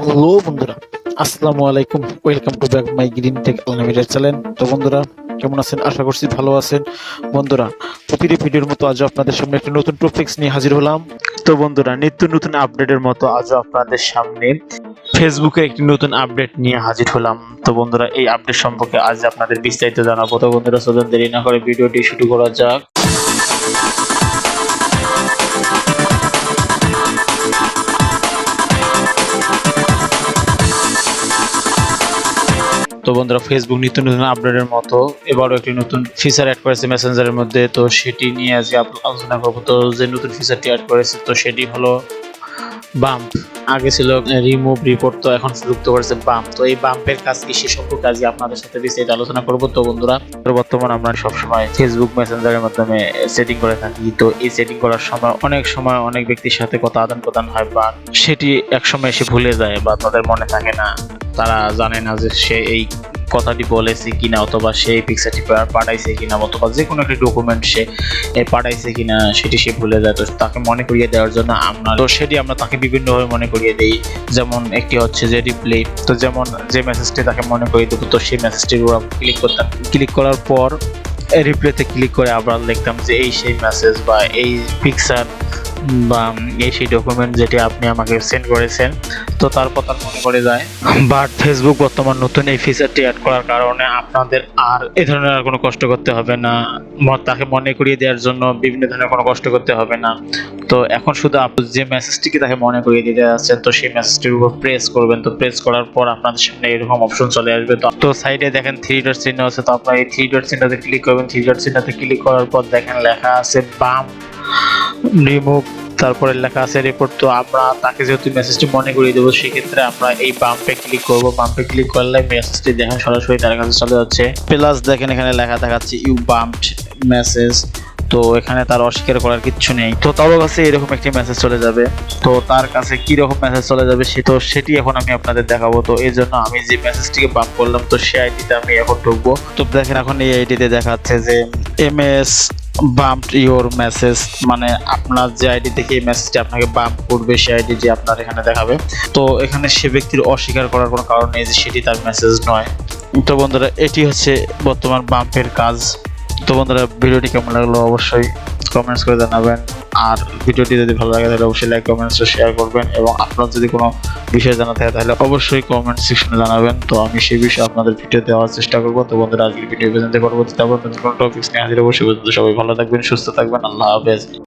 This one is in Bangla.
হ্যালো বন্ধুরা, আসসালামু আলাইকুম। Welcome to back my green take unlimited channel. তো বন্ধুরা, কেমন আছেন? আশা করছি ভালো আছেন। বন্ধুরা, প্রতিটি ভিডিওর মতো আজও আপনাদের সামনে একটি নতুন টপিকস নিয়ে হাজির হলাম। তো বন্ধুরা, নিত্য নতুন আপডেটের মতো আজও আপনাদের সামনে ফেসবুকে একটি নতুন আপডেট নিয়ে হাজির হলাম। তো বন্ধুরা, এই আপডেট সম্পর্কে আজ আপনাদের বিস্তারিত জানাবো। তো বন্ধুরা, চলুন দেরি না করে ভিডিওটি শুরু করা যাক। তো বন্ধুরা, ফেসবুক নিত্য নতুন আপডেটের মতো এবারও একটি নতুন ফিচার অ্যাড করেছে মেসেঞ্জারের মধ্যে। তো সেটি নিয়ে আজকে আলোচনা করবো। তো যে নতুন ফিচারটি অ্যাড করেছে তো সেটি হলো বাম্প। আগে ছিল রিমুভ রিপোর্ট, তো এখন যুক্ত করেছে বাম্প। তো এই বাম্পের কাজ কি সে সম্পর্কে আজকে আপনাদের সাথে বিস্তারিত আলোচনা করব। তো বন্ধুরা, বর্তমানে আমরা সবসময় ফেসবুক মেসেঞ্জারের মাধ্যমে সেটিং করে থাকি। তো এই সেটিং করার সময় অনেক ব্যক্তির সাথে কথা আদান প্রদান হয়, বা সেটি এক সময় এসে ভুলে যায় বা তাদের মনে থাকে না, তারা জানে না যে সে এই কথাটি বলেছে কিনা, অথবা সেই পিকচারটি পাঠাইছে কিনা, অথবা যে কোনো একটি ডকুমেন্ট সে পাঠাইছে কিনা সেটি সে ভুলে যায়। তো তাকে মনে করিয়ে দেওয়ার জন্য আমরা তাকে বিভিন্নভাবে মনে করিয়ে দিই। যেমন একটি হচ্ছে যে রিপ্লে। তো যেমন যে মেসেজটি তাকে মনে করিয়ে দেবো, তো সেই মেসেজটির উপর ক্লিক করতাম। ক্লিক করার পর রিপ্লেতে ক্লিক করে আবার লিখতাম যে এই সেই মেসেজ বা এই পিকচার বা এই সেই ডকুমেন্ট যেটি আপনি আমাকে সেন্ড করেছেন। তো তারপর তার মনে করে যায়। বাট ফেসবুক বর্তমান নতুন এই ফিচারটি অ্যাড করার কারণে আপনাদের আর এই ধরনের আর কোনো কষ্ট করতে হবে না। তাকে মনে করিয়ে দেওয়ার জন্য বিভিন্ন ধরনের কোনো কষ্ট করতে হবে না। তো এখন শুধু আপনি যে মেসেজটিকে তাকে মনে করিয়ে দিতে যাচ্ছেন, তো সেই মেসেজটির উপর প্রেস করবেন। তো প্রেস করার পর আপনাদের সামনে এরকম অপশন চলে আসবে। তো সাইডে দেখেন 3 ডট চিহ্ন আছে। তো আপনারা এই 3 ডট চিহ্নতে ক্লিক করবেন। 3 ডট চিহ্নতে ক্লিক করার পর দেখেন লেখা আছে বাম্প রিমুভ, তারপরে লেখা আছে রিপোর্ট। তো আমরা তাকে যেহেতু মেসেজটি মনে করিয়ে দেবো, সেক্ষেত্রে আমরা এই বাম্পে ক্লিক করব। বাম্পে ক্লিক করলে মেসেজটি দেখেন সরাসরি তার কাছে চলে যাচ্ছে। প্লাস দেখেন এখানে লেখা দেখাচ্ছে ইউ বাম্পড মেসেজ। তো এখানে তার অস্বীকার করার কিছু নেই। তো তার কাছে এরকম একটি মেসেজ চলে যাবে। তো তার কাছে কি রকম মেসেজ চলে যাবে সেটি এখন আমি আপনাদের দেখাবো। তো এই জন্য আমি যে মেসেজটিকে বাম্প করলাম, তো সেই আইডিতে আমি এখন ঢুকবো। তো দেখেন এখন এই আইডিতে দেখাচ্ছে যে এমএস বাম্পড ইওর মেসেজ, মানে আপনার যে আইডি থেকে এই মেসেজটি আপনাকে বাম্প করবে সেই আইডিটি আপনার এখানে দেখাবে। তো এখানে সে ব্যক্তির অস্বীকার করার কোনো কারণ নেই যে সেটি তার মেসেজ নয়। তো বন্ধুরা, এটি হচ্ছে বর্তমান বাম্পের কাজ। তো বন্ধুরা, ভিডিওটি কেমন লাগলো অবশ্যই কমেন্টস করে জানাবেন। আর ভিডিওটি যদি ভালো লাগে তাহলে অবশ্যই লাইক কমেন্টস শেয়ার করবেন, এবং আপনার যদি কোনো বিষয় জানা থাকে তাহলে অবশ্যই কমেন্ট সেকশনে জানাবেন। তো আমি সেই বিষয়ে আপনাদের ভিডিও দেওয়ার চেষ্টা করবো। তো বন্ধুরা, আজকের ভিডিও পর্যন্ত পরবর্তীতে আবার নতুন কোনো টপিকস নিয়ে হাজির অবশ্যই। সবাই ভালো থাকবেন, সুস্থ থাকবেন। আল্লাহ হাফেজ।